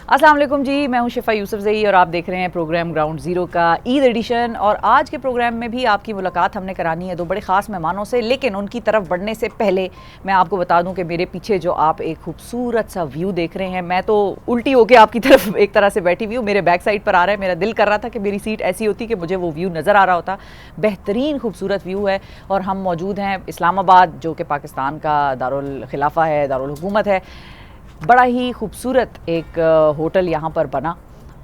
अस्सलाम वालेकुम जी, मैं हूं शिफा यूसुफजई और आप देख रहे हैं प्रोग्राम ग्राउंड ज़ीरो का ईद एडिशन। और आज के प्रोग्राम में भी आपकी मुलाकात हमने करानी है दो बड़े ख़ास मेहमानों से, लेकिन उनकी तरफ बढ़ने से पहले मैं आपको बता दूं कि मेरे पीछे जो आप एक खूबसूरत सा व्यू देख रहे हैं, मैं तो उल्टी होकर आपकी तरफ एक तरह से बैठी हुई हूँ, मेरे बैक साइड पर आ रहा है। मेरा दिल कर रहा था कि मेरी सीट ऐसी होती कि मुझे वो व्यू नज़र आ रहा होता। बेहतरीन खूबसूरत व्यू है और हम मौजूद हैं इस्लामाबाद, जो कि पाकिस्तान का दारुल खिलाफा है, दारुल हुकूमत है। बड़ा ही खूबसूरत एक होटल यहाँ पर बना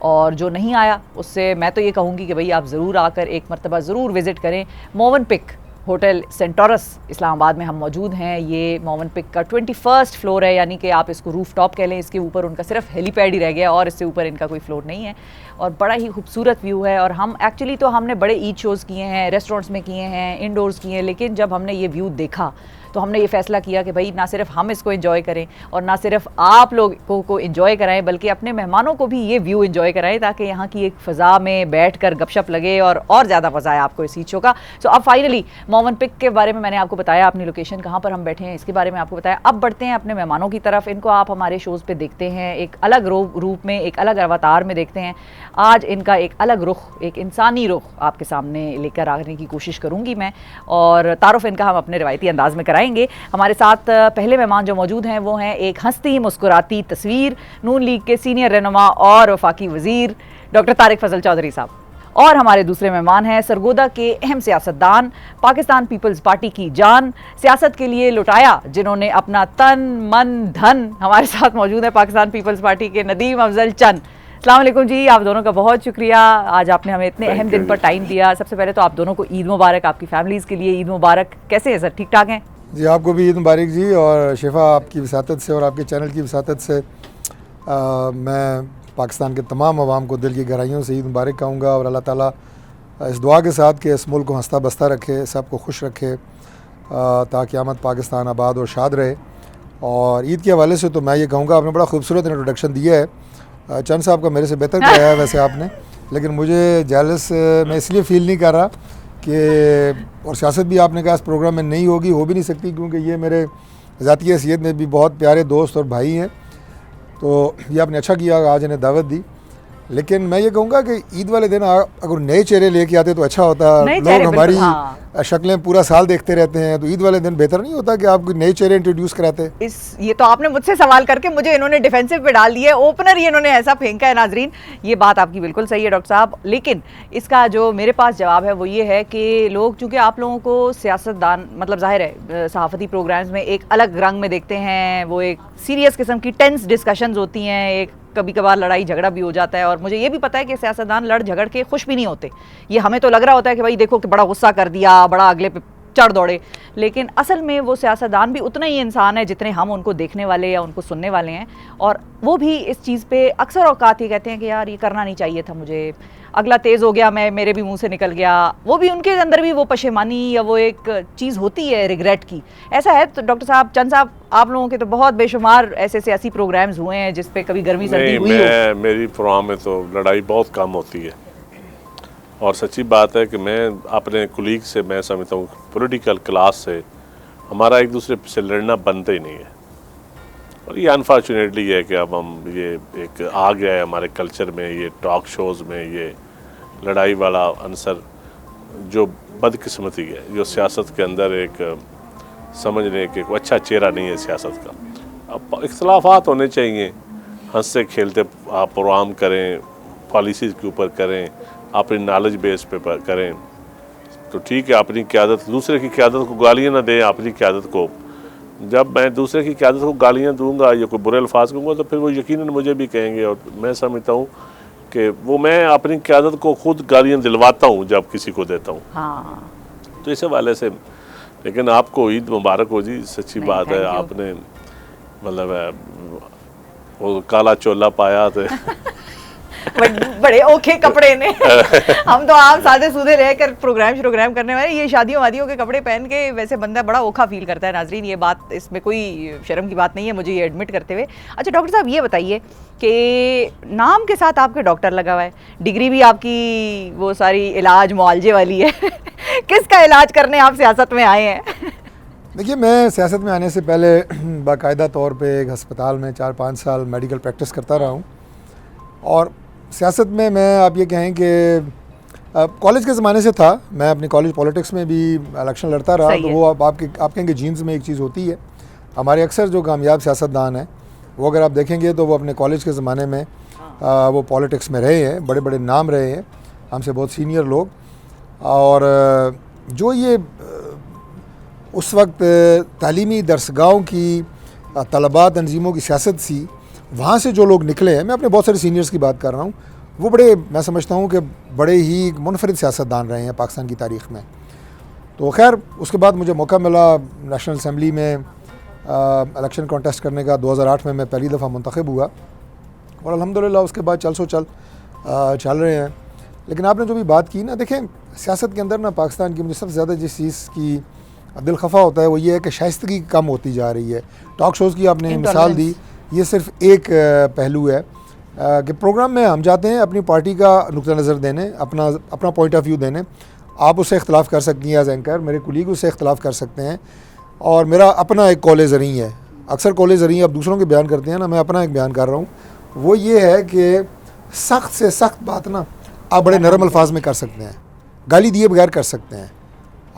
और जो नहीं आया उससे मैं तो ये कहूँगी कि भाई आप ज़रूर आकर एक मरतबा ज़रूर विज़िट करें। मोवनपिक होटल सेंटोरस इस्लामाबाद में हम मौजूद हैं। ये मोवनपिक का 21st फ्लोर है, यानी कि आप इसको रूफ टॉप कह लें। इसके ऊपर उनका सिर्फ हेलीपैड ही रह गया और इससे ऊपर इनका कोई फ्लोर नहीं है और बड़ा ही खूबसूरत व्यू है। और हम एक्चुअली तो हमने बड़े ईद शोज़ किए हैं, रेस्टोरेंट्स में किए हैं, इंडोर्स किए हैं, लेकिन जब हमने ये व्यू देखा तो हमने ये फ़ैसला किया कि भाई ना सिर्फ हम इसको एंजॉय करें और ना सिर्फ आप लोगों को एंजॉय कराएं, बल्कि अपने मेहमानों को भी ये व्यू एंजॉय कराएं, ताकि यहाँ की एक फ़ज़ा में बैठकर गपशप लगे और ज़्यादा मज़ा आए आपको इस शो का। सो अब फाइनली मोवनपिक के बारे में मैंने आपको बताया, अपनी लोकेशन कहाँ पर हम बैठे हैं इसके बारे में आपको बताया। अब बढ़ते हैं अपने मेहमानों की तरफ। इनको आप हमारे शोज़ पर देखते हैं एक अलग रूप में, एक अलग अवतार में देखते हैं। आज इनका एक अलग रुख, एक इंसानी रुख आपके सामने लेकर आने की कोशिश करूँगी मैं, और तारुफ इनका हम अपने रवायती अंदाज में कराएंगे। हमारे साथ पहले मेहमान जो मौजूद हैं वो हैं एक हंसती मुस्कुराती तस्वीर, नून लीग के सीनियर रहनुमा और वफाकी वजीर डॉक्टर तारिक फजल चौधरी साहब। और हमारे दूसरे मेहमान हैं सरगोदा के अहम सियासतदान, पाकिस्तान पीपल्स पार्टी की जान, सियासत के लिए लुटाया जिन्होंने अपना तन मन धन। हमारे साथ मौजूद है पाकिस्तान पीपल्स पार्टी के नदीम अफजल चंद। अस्सलाम वालेकुम जी, आप दोनों का बहुत शुक्रिया, आज आपने हमें इतने अहम दिन पर टाइम दिया। सबसे पहले तो आप दोनों को ईद मुबारक, आपकी फैमिलीज़ के लिए ईद मुबारक। कैसे हैं सर, ठीक ठाक हैं? जी, आपको भी ईद मुबारक जी। और शिफा, आपकी वसातत से और आपके चैनल की वसातत से मैं पाकिस्तान के तमाम अवाम को दिल की गहराइयों से ईद मुबारक कहूँगा। और अल्लाह ताला इस दुआ के साथ कि इस मुल्क को हंसता बसता रखे, सबको खुश रखे, ताकि आमद पाकिस्तान आबाद और शाद रहे। और ईद के हवाले से तो मैं ये कहूँगा, आपने बड़ा खूबसूरत इंट्रोडक्शन दिया है। चंद साहब का मेरे से बेहतर कराया है वैसे आपने, लेकिन मुझे जेलस मैं इसलिए फ़ील नहीं कर रहा कि, और सियासत भी आपने कहा इस प्रोग्राम में नहीं होगी, हो भी नहीं सकती, क्योंकि ये मेरे ज़ाती हैसियत में भी बहुत प्यारे दोस्त और भाई हैं। तो ये आपने अच्छा किया, आज इन्हें दावत दी। लेकिन मैं ये कहूँगा कि ईद वाले दिन अगर नए चेहरे लेके आते तो अच्छा होता। लोग हमारी शक्लें पूरा साल देखते रहते हैं, तो ईद वाले दिन बेहतर नहीं होता कि आप कोई नए चेहरे इंट्रोड्यूस कराते? ये तो आपने मुझसे सवाल करके मुझे इन्होंने डिफेंसिव पे डाल दिया, ओपनर ही इन्होंने ऐसा फेंका है। नाजरीन, ये बात आपकी बिल्कुल सही है डॉक्टर साहब, लेकिन इसका जो मेरे पास जवाब है वो ये है कि लोग, चूँकि आप लोगों को सियासतदान मतलब ज़ाहिर है सहाफ़ती प्रोग्राम्स में एक अलग रंग में देखते हैं, वो एक सीरियस किस्म की टेंस डिस्कशंस होती हैं, एक कभी कभार लड़ाई झगड़ा भी हो जाता है। और मुझे ये भी पता है कि सियासतदान लड़ झगड़ के खुश भी नहीं होते। ये हमें तो लग रहा होता है कि भाई देखो कि बड़ा गुस्सा कर दिया, बड़ा अगले पे चढ़ दौड़े, लेकिन असल में वो सियासतदान भी उतना ही इंसान है जितने हम उनको देखने वाले या उनको सुनने वाले हैं। और वो भी इस चीज़ पे अक्सर औकात ही कहते हैं कि यार ये करना नहीं चाहिए था, मुझे अगला तेज़ हो गया, मेरे भी मुंह से निकल गया। वो भी उनके अंदर भी वो पशेमानी या वो एक चीज़ होती है रिग्रेट की। ऐसा है तो डॉक्टर साहब, चंद साहब, आप लोगों के तो बहुत बेशुमार ऐसे सियासी प्रोग्राम्स हुए हैं जिस पे कभी गर्मी सर्दी हुई हो। मेरी प्रोग्राम में तो लड़ाई बहुत कम होती है, और सच्ची बात है कि मैं अपने कुलीग से मैं समझता हूँ पॉलिटिकल क्लास से हमारा एक दूसरे से लड़ना बनता ही नहीं है। और ये अनफॉर्चुनेटली है कि अब हम ये एक आ गया है हमारे कल्चर में, ये टॉक शोज़ में ये लड़ाई वाला आंसर, जो बदकिस्मती है, जो सियासत के अंदर एक समझने के अच्छा चेहरा नहीं है सियासत का। अब इख्तलाफात होने चाहिए, हंसते खेलते आप प्रोग्राम करें, पॉलिसीज़ के ऊपर करें, अपनी नॉलेज बेस पे करें तो ठीक है। अपनी क़यादत, दूसरे की क़यादत को गालियाँ ना दें, अपनी क़यादत को। जब मैं दूसरे की क़यादत को गालियाँ दूंगा या कोई बुरे अल्फाज कहूँगा तो फिर वो यकीनन मुझे भी कहेंगे। और मैं समझता हूँ कि वो मैं अपनी क़यादत को खुद गालियाँ दिलवाता हूँ जब किसी को देता हूँ। हाँ। तो इस हवाले से, लेकिन आपको ईद मुबारक हो जी, सच्ची बात है। आपने मतलब वो काला चोला पाया तो बड़े ओखे कपड़े ने हम तो आप सादे सूदे रहकर प्रोग्राम करने वाले, ये शादियों वादियों के कपड़े पहन के वैसे बंदा बड़ा ओखा फील करता है। नाजरीन, ये बात, इसमें कोई शर्म की बात नहीं है मुझे ये एडमिट करते हुए। अच्छा डॉक्टर साहब, ये बताइए कि नाम के साथ आपके डॉक्टर लगा हुआ है, डिग्री भी आपकी वो सारी इलाज मुआलजे वाली है किसका इलाज करने आप सियासत में आए हैं? देखिए, मैं सियासत में आने से पहले बाकायदा तौर पे एक हस्पताल में 4-5 साल मेडिकल प्रैक्टिस करता रहा हूँ। और सियासत में मैं आप ये कहें कि कॉलेज के ज़माने से था, मैं अपनी कॉलेज पॉलिटिक्स में भी इलेक्शन लड़ता रहा, तो वो आप कहेंगे जीन्स में एक चीज़ होती है। हमारे अक्सर जो कामयाब सियासतदान हैं वो अगर आप देखेंगे तो वो अपने कॉलेज के ज़माने में वो पॉलिटिक्स में रहे हैं, बड़े बड़े नाम रहे हैं, हमसे बहुत सीनियर लोग। और जो ये उस वक्त तालीमी दरसगाहों की तलबा तंजीमों की सियासत सी, वहाँ से जो लोग निकले हैं, मैं अपने बहुत सारे सीनियर्स की बात कर रहा हूँ, वो बड़े, मैं समझता हूँ कि बड़े ही मुनफरिद सियासतदान रहे हैं पाकिस्तान की तारीख़ में। तो खैर उसके बाद मुझे मौका मिला नेशनल असम्बली में इलेक्शन कॉन्टेस्ट करने का। 2008 में मैं पहली दफ़ा मुंतखब हुआ और अल्हम्दुलिल्लाह उसके बाद चल रहे हैं। लेकिन आपने जो भी बात की ना, देखें सियासत के अंदर ना पाकिस्तान की मुझे सबसे ज़्यादा जिस चीज़ की दिल खफा होता है वो ये है कि शाइस्तगी कम होती जा रही है। टॉक शोज़ की आपने मिसाल दी, ये सिर्फ एक पहलू है कि प्रोग्राम में हम जाते हैं अपनी पार्टी का नुक्ता नज़र देने, अपना पॉइंट ऑफ व्यू देने। आप उससे इख्तलाफ कर सकती हैं एज एंकर, मेरे कुलीग उससे इख्तलाफ कर सकते हैं, और मेरा अपना एक कॉल ज़री है। अक्सर कॉल ज़री आप दूसरों के बयान करते हैं ना, मैं अपना एक बयान कर रहा हूँ, वो ये है कि सख्त से सख्त बात ना आप बड़े नरम अल्फाज में कर सकते हैं, गाली दिए बगैर कर सकते हैं।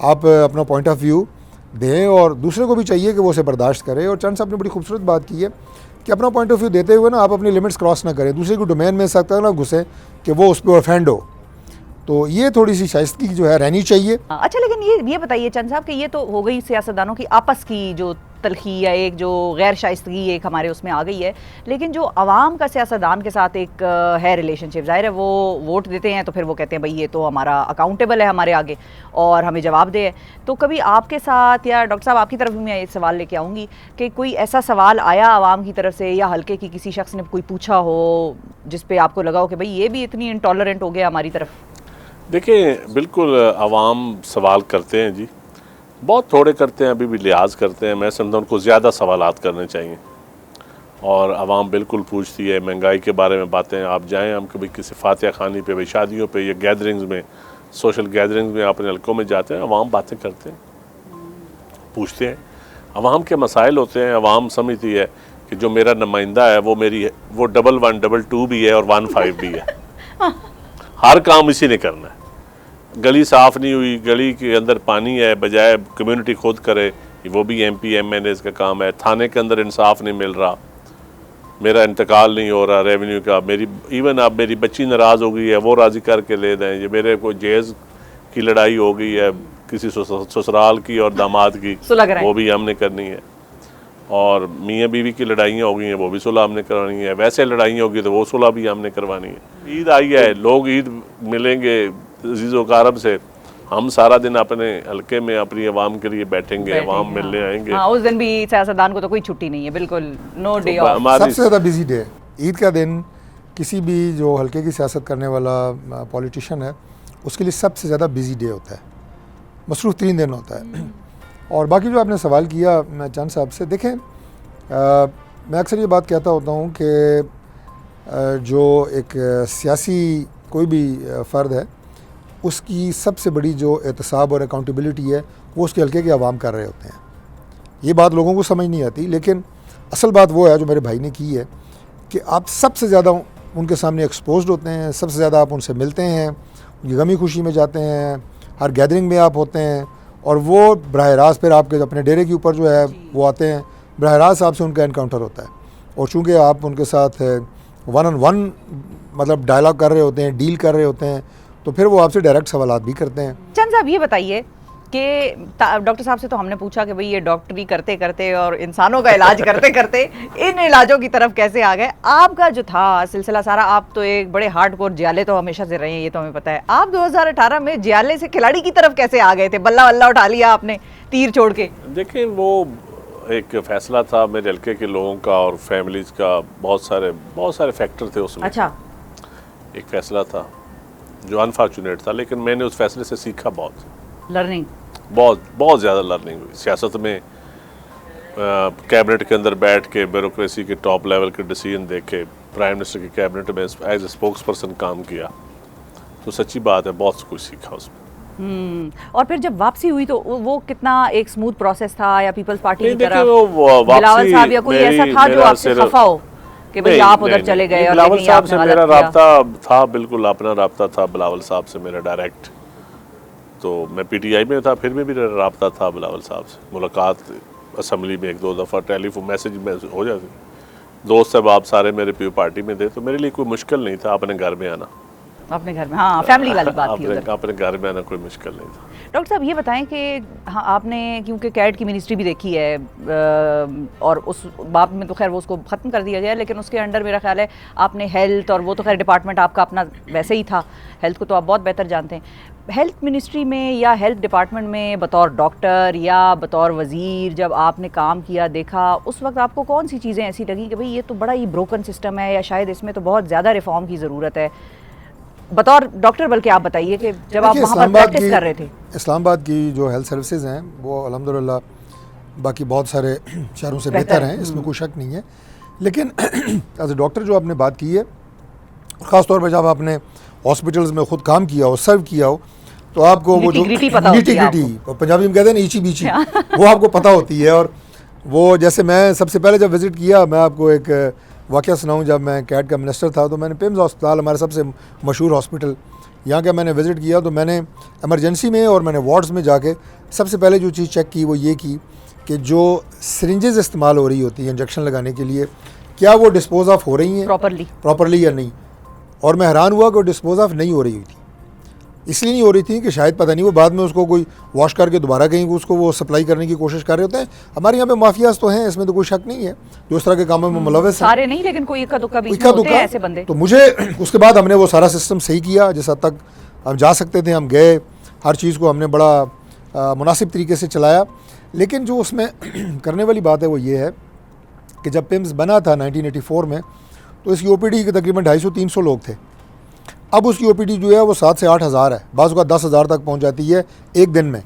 आप अपना पॉइंट ऑफ व्यू दें और दूसरे को भी चाहिए कि वो उसे बर्दाश्त करे। और चंद साहब ने बड़ी खूबसूरत बात की है कि अपना पॉइंट ऑफ व्यू देते हुए ना आप अपनी लिमिट्स क्रॉस ना करें, दूसरे की डोमेन में सकता ना घुसे कि वो उस पर ऑफेंड हो। तो ये थोड़ी सी शाइस्तगी जो है रहनी चाहिए। अच्छा, लेकिन ये बताइए चंद साहब कि ये तो हो गई सियासतदानों की आपस की जो तलखी या एक जो गैर शाइस्तगी एक हमारे उसमें आ गई है, लेकिन जो आवाम का सियासतदान के साथ एक है रिलेशनशिप, जाहिर है वो वोट देते हैं तो फिर वो कहते हैं भाई ये तो हमारा अकाउंटेबल है हमारे आगे और हमें जवाब दे। तो कभी आपके साथ, या डॉक्टर साहब आपकी तरफ भी मैं ये सवाल लेके आऊँगी कि कोई ऐसा सवाल आया आवाम की तरफ से या हल्के की किसी शख्स ने कोई पूछा हो जिस पे आपको लगा हो कि भाई ये भी इतनी इंटॉलरेंट हो गया हमारी तरफ? देखिए, बिल्कुल आवाम सवाल करते हैं जी, बहुत थोड़े करते हैं, अभी भी लिहाज करते हैं। मैं समझता हूँ उनको ज़्यादा सवालात करने चाहिए। और आवाम बिल्कुल पूछती है महंगाई के बारे में बातें। आप जाएं, हम कभी किसी फातिहा खानी पे, भाई शादियों पे या गैदरिंग्स में, सोशल गैदरिंग्स में अपने हल्कों में जाते हैं, आवाम बातें करते हैं, पूछते हैं। आवाम के मसाइल होते हैं, आवाम समझती है कि जो मेरा नुमाइंदा है वो मेरी वो 1122 भी है और 15 भी है। हर काम इसी ने करना है। गली साफ़ नहीं हुई, गली के अंदर पानी है, बजाय कम्युनिटी खुद करे, वो भी MP MNAs का काम है। थाने के अंदर इंसाफ नहीं मिल रहा, मेरा इंतकाल नहीं हो रहा रेवेन्यू का, अब मेरी बच्ची नाराज़ हो गई है, वो राज़ी करके ले दें। ये मेरे को जेज़ की लड़ाई हो गई है किसी ससुराल की और दामाद की, वो भी हमने करनी है। और मियाँ बीवी की लड़ाइयाँ हो गई हैं, वो भी सुलह हमने करवानी है। वैसे लड़ाइयाँ होगी तो वो सुलह भी हमने करवानी है। ईद आई है, लोग ईद मिलेंगे अज़ीज़ो कारब से, हम सारा दिन अपने हल्के में अपनी आवाम के लिए बैठेंगे, आवाम मिलने आएंगे। हाँ, उस दिन भी सियासतदान को तो कोई छुट्टी नहीं है, बिल्कुल नो डे ऑफ। सबसे ज़्यादा बिजी डे ईद का दिन किसी भी जो हल्के की सियासत करने वाला पॉलिटिशियन है उसके लिए सबसे ज़्यादा बिजी डे होता है, मसरूफ़ तरीन दिन होता है। और बाकी जो आपने सवाल किया मैं चंद साहब से, देखें मैं अक्सर ये बात कहता होता हूँ कि जो एक सियासी कोई भी फ़र्द है उसकी सबसे बड़ी जो एहतसाब और अकाउंटेबिलिटी है वो उसके हल्के के अवाम कर रहे होते हैं। ये बात लोगों को समझ नहीं आती, लेकिन असल बात वो है जो मेरे भाई ने की है कि आप सबसे ज़्यादा उनके सामने एक्सपोज्ड होते हैं, सबसे ज़्यादा आप उनसे मिलते हैं, उनकी गमी खुशी में जाते हैं, हर गैदरिंग में आप होते हैं, और वो बराह रास्त फिर आपके अपने डेरे के ऊपर जो है वो आते हैं, बराह रास्त आपसे उनका एनकाउंटर होता है। और चूँकि आप उनके साथ 1-on-1 मतलब डायलॉग कर रहे होते हैं, डील कर रहे होते हैं, तो फिर वो आपसे डायरेक्ट सवालात भी करते हैं। चंद साहब ये बताइए कि डॉक्टर साहब से तो हमने पूछा कि भाई ये डॉक्टरी करते करते और इंसानों का इलाज करते करते इन इलाजों की तरफ कैसे आ गए? आपका जो था सिलसिला सारा, आप तो एक बड़े हार्डकोर जियाले तो हमेशा से रहे हैं, ये तो हमें पता है। आप 2018 में जियाले से खिलाड़ी की तरफ कैसे आ गए थे? बल्ला वल्ला उठा लिया आपने तीर छोड़ के? देखिए, वो एक फैसला था मेरे हल्के के लोगों का और फैमिलीज का, बहुत सारे फैक्टर थे उसमें। अच्छा, एक फैसला था जो अनफॉर्चुनेट था, लेकिन मैंने उस फैसले से सीखा बहुत, लर्निंग बहुत ज़्यादा लर्निंग हुई। सियासत में कैबिनेट के अंदर बैठ के ब्यूरोक्रेसी के टॉप लेवल के डिसीजन देखे, प्राइम मिनिस्टर की कैबिनेट में एज ए स्पोक्स पर्सन काम किया, तो सच्ची बात है बहुत कुछ सीखा उसमें। और फिर जब वापसी हुई तो वो कितना एक स्मूथ प्रोसेस था, या पीपल्स पार्टी की तरफ बिलावल साहब या कोई ऐसा था जो आपसे खफा हो? कि भाई आप उधर चले गए और बिलावल लेकिन साहब आपने से गलत मेरा किया? राब्ता था, बिल्कुल अपना राब्ता था बिलावल साहब से मेरा डायरेक्ट। तो मैं पीटीआई में था, फिर भी मेरा राब्ता था बिलावल साहब से। मुलाकात असम्बली में 1-2 दफ़ा टेलीफोन मैसेज में हो जाती। दोस्त साहब सारे मेरे पीयू पार्टी में थे, तो मेरे लिए कोई मुश्किल नहीं था अपने घर में आना। अपने घर में, हाँ, फैमिली वाली बात थी उधर। अपने घर में आना कोई मुश्किल नहीं था। डॉक्टर साहब ये बताएं कि हाँ, आपने क्योंकि कैट की मिनिस्ट्री भी देखी है और उस बाब में तो खैर वो उसको ख़त्म कर दिया गया, लेकिन उसके अंडर मेरा ख्याल है आपने हेल्थ, और वो तो खैर डिपार्टमेंट आपका अपना वैसे ही था, हेल्थ को तो आप बहुत बेहतर जानते हैं। हेल्थ मिनिस्ट्री में या हेल्थ डिपार्टमेंट में बतौर डॉक्टर या बतौर वज़ीर जब आपने काम किया, देखा, उस वक्त आपको कौन सी चीज़ें ऐसी लगी कि भाई ये तो बड़ा ही ब्रोकन सिस्टम है, या शायद इसमें तो बहुत ज़्यादा रिफॉर्म की ज़रूरत है, बतौर डॉक्टर? बल्कि आप बताइए कि जब आप वहाँ पर प्रैक्टिस कर रहे थे। इस्लामाबाद की जो हेल्थ सर्विसेज हैं वो अल्हम्दुलिल्लाह बाकी बहुत सारे शहरों से बेहतर हैं, इसमें कोई शक नहीं है। लेकिन एज ए डॉक्टर जो आपने बात की है, ख़ास तौर पर जब आपने हॉस्पिटल्स में ख़ुद काम किया हो, सर्व किया हो, तो आपको वो जो नीटी ग्रिटी पंजाबी में कहते हैं ना, ईची बीची, वो आपको पता होती है। और वो जैसे मैं सबसे पहले जब विज़िट किया, मैं आपको एक वाक़या सुनाऊं, जब मैं कैट का मिनिस्टर था तो मैंने पिम्स अस्पताल, हमारा सबसे मशहूर हॉस्पिटल, यहाँ का मैंने विज़िट किया। तो मैंने एमरजेंसी में और मैंने वार्ड्स में जाके सबसे पहले जो चीज़ चेक की वो ये की कि जो सिरिंजेस इस्तेमाल हो रही होती हैं इंजेक्शन लगाने के लिए, क्या वो डिस्पोज ऑफ हो रही हैं प्रॉपरली या नहीं। और मैं हैरान हुआ कि वो डिस्पोज ऑफ नहीं हो रही थी। इसलिए नहीं हो रही थी कि शायद पता नहीं वो बाद में उसको कोई वॉश करके दोबारा कहीं उसको वो सप्लाई करने की कोशिश कर रहे होते हैं। हमारे यहाँ पे माफियाज तो हैं, इसमें तो कोई शक नहीं है, जो इस तरह के कामों में मुलव्वस हैं। सारे नहीं, लेकिन कोई इक्का दुक्का बीच में होते हैं ऐसे बंदे। तो मुझे उसके बाद हमने वो सारा सिस्टम सही किया जिस हद तक हम जा सकते थे, हम गए, हर चीज़ को हमने बड़ा मुनासिब तरीके से चलाया। लेकिन जो उसमें करने वाली बात है वो ये है कि जब पिम्स बना था 1984 में, तो इसकी OPD के तकरीबन 250-300 लोग थे। अब उसकी OPD जो है वो 7 से 8 हज़ार है, बाज़ का 10 हज़ार तक पहुँच जाती है एक दिन में।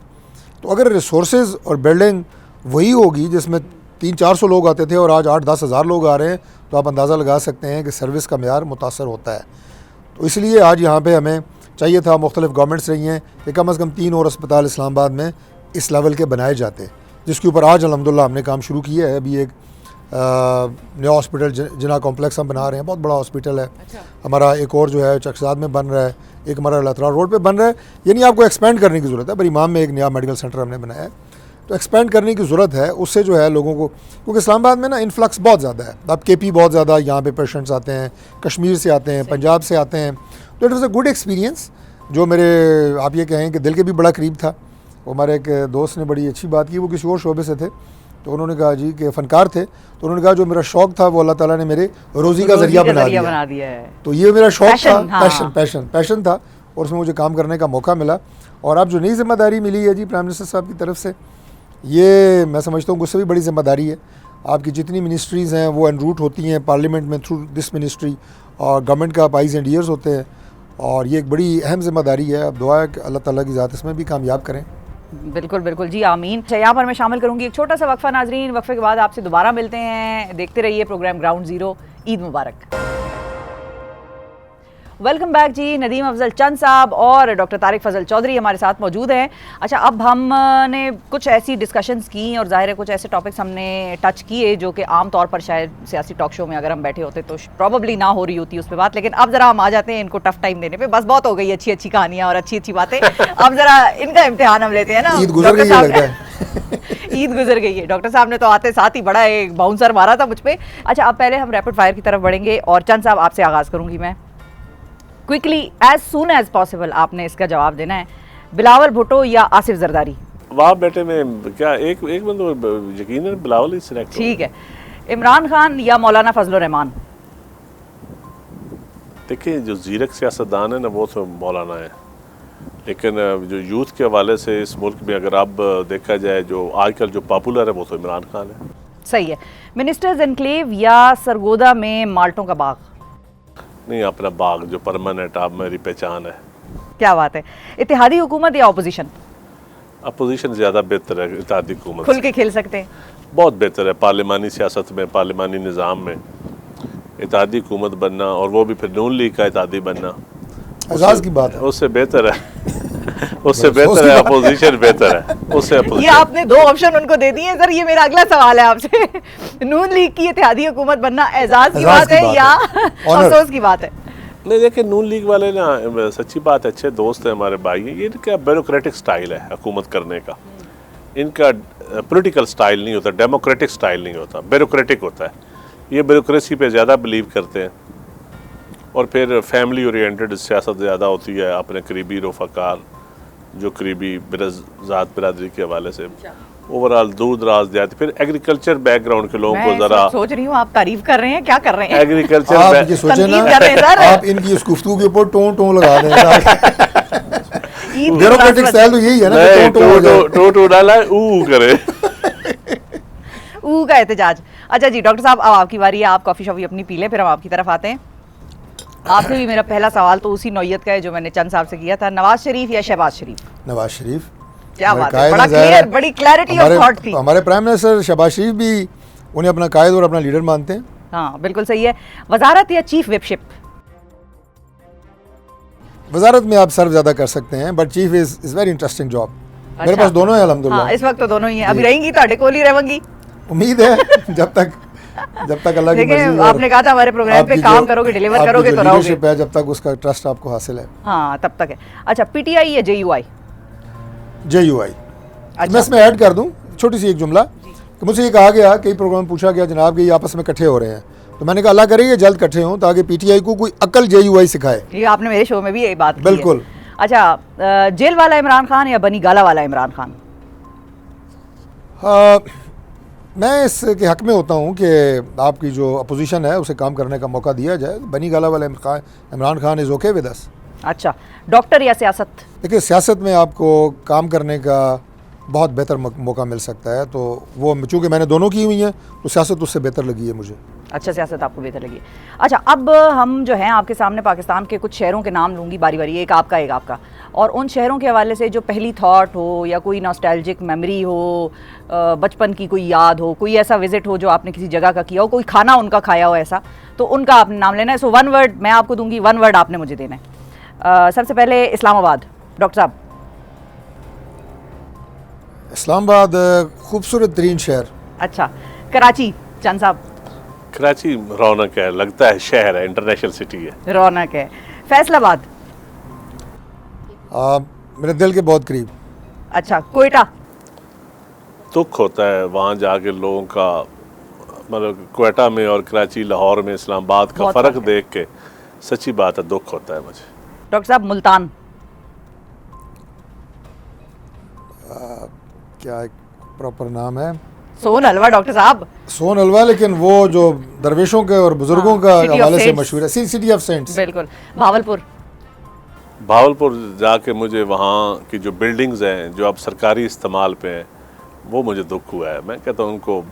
तो अगर रिसोर्सेज और बिल्डिंग वही होगी जिसमें 300-400 लोग आते थे और आज 8-10 हज़ार लोग आ रहे हैं, तो आप अंदाज़ा लगा सकते हैं कि सर्विस का मेयार मुतासर होता है। तो इसलिए आज यहाँ पे हमें चाहिए था, मुख्तलिफ गवर्नमेंट्स रही हैं कि कम अज़ कम 3 और अस्पताल इस्लामाबाद में इस लेवल के बनाए जाते, जिसके ऊपर आज अल्हम्दुलिल्लाह हमने काम शुरू किया है। अभी एक नया हॉस्पिटल जिना कॉम्प्लेक्स हम बना रहे हैं, बहुत बड़ा हॉस्पिटल है। अच्छा। हमारा एक और जो है चकसाद में बन रहा है, एक हमारा लतरा रोड पे बन रहा है। यानी आपको एक्सपेंड करने की ज़रूरत है। बड़ी इमाम में एक नया मेडिकल सेंटर हमने बनाया है, तो एक्सपेंड करने की ज़रूरत है। उससे जो है लोगों को, क्योंकि इस्लामाबाद में ना इन्फ्लक्स बहुत ज़्यादा है, अब KP बहुत ज़्यादा यहाँ पे पेशेंट्स आते हैं, कश्मीर से आते हैं, पंजाब से आते हैं। तो it was a good experience जो मेरे, आप ये कहें कि दिल के भी बड़ा करीब था। वो हमारे एक दोस्त ने बड़ी अच्छी बात की, वो किसी और शोबे से थे, तो उन्होंने कहा जी कि फ़नकार थे, तो उन्होंने कहा जो मेरा शौक़ था वो अल्लाह ताला ने मेरे रोज़ी का ज़रिया बना दिया है। तो ये मेरा शौक़ था, पैशन था, और उसमें मुझे काम करने का मौका मिला। और अब जो नई ज़िम्मेदारी मिली है जी प्राइम मिनिस्टर साहब की तरफ से, ये मैं समझता हूँ उससे भी बड़ी ज़िम्मेदारी है। आपकी जितनी मिनिस्ट्रीज़ हैं वो एनरूट होती हैं पार्लियामेंट में थ्रू दिस मिनिस्ट्री, और गवर्नमेंट का आप आइज़ एंड ईयर्स होते हैं, और ये एक बड़ी अहम ज़िम्मेदारी है। अब दुआ है कि अल्लाह ताला की ज़ात इसमें भी कामयाब करें। बिल्कुल बिल्कुल जी, आमीन। अच्छा, यहाँ पर मैं शामिल करूँगी एक छोटा सा वक्फा नाजरीन, वक्फे के बाद आपसे दोबारा मिलते हैं। देखते रहिए प्रोग्राम ग्राउंड ज़ीरो। ईद मुबारक। वेलकम बैक जी। नदीम अफजल चंद साहब और डॉक्टर तारिक फजल चौधरी हमारे साथ मौजूद हैं। अच्छा, अब हमने कुछ ऐसी डिस्कशंस की और ज़ाहिर है कुछ ऐसे टॉपिक्स हमने टच किए जो कि आम तौर पर शायद सियासी टॉक शो में अगर हम बैठे होते तो प्रॉबली ना हो रही होती उस पर बात, लेकिन अब ज़रा हम आ जाते हैं इनको टफ टाइम देने पे। बस बहुत हो गई अच्छी अच्छी कहानियाँ और अच्छी अच्छी बातें, अब ज़रा इनका इम्तिहान हम लेते हैं ना। ईद गुजर गई है ईद गुजर गई है। डॉक्टर साहब ने तो आते साथ ही बड़ा एक बाउंसर मारा था मुझ पर। अच्छा, अब पहले हम रैपिड फायर की तरफ बढ़ेंगे और चंद साहब आपसे आगाज़ करूँगी मैं। Quickly, as soon as possible आपने इसका जवाब देना है। बिलावल भुट्टो या आसिफ जरदारी? वाह बेटे में क्या एक बंदा यकीनन बिलावल ही सिलेक्ट। ठीक है। इमरान खान या मौलाना फजलुर रहमान? देखिए, जो जीरक सियासतदान है ना वो तो मौलाना है, लेकिन जो यूथ के हवाले से इस मुल्क में अगर अब देखा जाए जो आजकल जो पॉपुलर है वो तो इमरान खान है। सही है। मिनिस्टर्स एनक्लेव या सरगोदा में माल्टों का बाग? नहीं, अपना बाग जो परमानेंट आप मेरी पहचान है। क्या बात है। इत्तेहादी हुकूमत या अपोजिशन? अपोजिशन ज़्यादा बेहतर है इत्तेहादी हुकूमत। खुल के खेल सकते हैं? बहुत बेहतर है। पार्लिमानी सियासत में, पार्लिमानी निज़ाम में इत्तेहादी हुकूमत बनना, और वो भी फिर नून लीग का इत्तेहादी बनना, एजाज़ की बात है, उससे बेहतर है उससे बेहतर है अपोजिशन, बेहतर है उससे ये अपोजिशन। आपने दो ऑप्शन उनको दे दिए सर। ये मेरा अगला सवाल है आपसे। नून लीग की इत्तेहादी हुकूमत बनना एजाज की बात है या अफसोस की बात है? नहीं देखिए, नून लीग वाले ना, सच्ची बात है, अच्छे दोस्त हैं, हमारे भाई हैं। ये इनका ब्यूरोक्रेटिक स्टाइल है हुकूमत करने का। इनका पॉलिटिकल स्टाइल नहीं होता, डेमोक्रेटिक स्टाइल नहीं होता, ब्यूरोक्रेटिक होता है। ये ब्यूरोक्रेसी पे ज़्यादा बिलीव करते हैं और फिर फैमिली ओरिएंटेड सियासत ज़्यादा होती है। अपने करीबी रफ़ाकार जो करीबी ज़ात बिरादरी के हवाले से ओवरऑल दूर दराज जाते। फिर एग्रीकल्चर बैकग्राउंड के लोगों को ज़रा सोच रही हूँ आप तारीफ कर रहे हैं, क्या कर रहे हैं? एग्रीकल्चर आप ये सोचे ना, तनकीद कर रहे हैं सर। आप इनकी इस गुफ्तगू के ऊपर टों लगा दें। ईद की ब्यूरोक्रेटिक स्टाइल तो यही है ना कि टों हो जाए। टो डाला ऊ करे। ऊ का एहतजाज। अच्छा जी डॉक्टर साहब, अब आपकी बारी है। आप कॉफ़ी शॉफ़ी अपनी पी लें, फिर हम आपकी तरफ आते हैं। आपसे भी मेरा पहला सवाल तो उसी नौयत का है जो मैंने चंद साहब से किया था। नवाज शरीफ या शहबाज शरीफ? नवाज शरीफ। क्या बात है, कायद बड़ा नज़ारा क्लियर, बड़ी क्लैरिटी ऑफ थॉट थी। हमारे प्राइम मिनिस्टर शहबाज शरीफ भी उन्हें अपना कायद और अपना लीडर मानते हैं। हाँ बिल्कुल सही है। वजारत या चीफ विपशिप? वजारत में आप सर्व ज़्यादा कर सकते हैं, but chief is very interesting job. मेरे अच्छा। पास दोनों है अल्हम्दुलिल्लाह। हाँ, इस वक्त तो दोनों ही हैं। अभी रहेंगी तो कोल ही रहेंगी, उम्मीद है जब तक अल्लाह की देखिए मर्जी। आपने कहा था हमारे प्रोग्राम पे काम करोगे, डिलीवर करोगे तो रहोगे। लीडरशिप है, जब तक उसका ट्रस्ट आपको हासिल है। हाँ तब तक है। अच्छा, पीटीआई या जेयूआई? JUI। अच्छा। मैं इसमें ऐड कर दूं छोटी सी एक जुमला कि मुझसे ये कहा गया, कई प्रोग्राम में पूछा गया जनाब कि ये आपस में इकट्ठे हो रहे हैं, तो मैंने कहा अल्लाह करे ये जल्द इकट्ठे हों ताकि PTI को कोई अकल JUI सिखाए। ये आपने मेरे शो में भी यही बात की है। बिल्कुल। अच्छा, जेल वाला इमरान खान या बनी गाला वाला इमरान खान? मैं इसके हक में होता हूँ कि आपकी जो अपोजिशन है उसे काम करने का मौका दिया जाए। बनी गाला वाला Imran Khan is okay with us. अच्छा, डॉक्टर या सियासत? देखिए, सियासत में आपको काम करने का बहुत बेहतर मौका मिल सकता है, तो वो चूँकि मैंने दोनों की हुई हैं तो सियासत उससे बेहतर लगी है मुझे। अच्छा, सियासत आपको बेहतर लगी। अच्छा, अब हम जो हैं आपके सामने पाकिस्तान के कुछ शहरों के नाम लूँगी बारी बारी, एक आपका, और उन शहरों के हवाले से जो पहली थॉट हो या कोई नॉस्टैल्जिक मेमोरी हो, बचपन की कोई याद हो, कोई ऐसा विजिट हो जो आपने किसी जगह का किया हो, कोई खाना उनका खाया हो ऐसा, तो उनका आपने नाम लेना है। सो 1 वर्ड मैं आपको दूंगी, 1 वर्ड आपने मुझे देना है। सबसे पहले इस्लामाबाद, डॉक्टर साहब। इस्लामाबाद खूबसूरत तरीन शहर। अच्छा, कराची, चंद साहब। कराची रौनक है, लगता है शहर है, इंटरनेशनल सिटी है। रौनक है। फैसलाबाद। मेरे दिल के बहुत करीब। अच्छा, कोयटा। दुख होता है वहाँ जाके लोगों का, मतलब क्वेटा में और कराची, लाहौर में, इस्लामाबाद का बहुत फ़र्क फर्क है। देख के सच्ची बात है, दुख होता है मुझे। डॉक्टर साहब, मुल्तान। क्या एक प्रॉपर नाम है? सोन हलवा डॉक्टर साहब। सोन हलवा, लेकिन वो जो दरवेशों के और बुजुर्गों का City of हवाले से Saints। मशहूर है, सिटी ऑफ सेंट्स। बिल्कुल। भावलपुर। भावलपुर जाके मुझे वहाँ की जो बिल्डिंग्स हैं जो अब सरकारी इस्तेमाल पे हैं, वो मुझे दुख हुआ है। मैं कहता हूँ उनको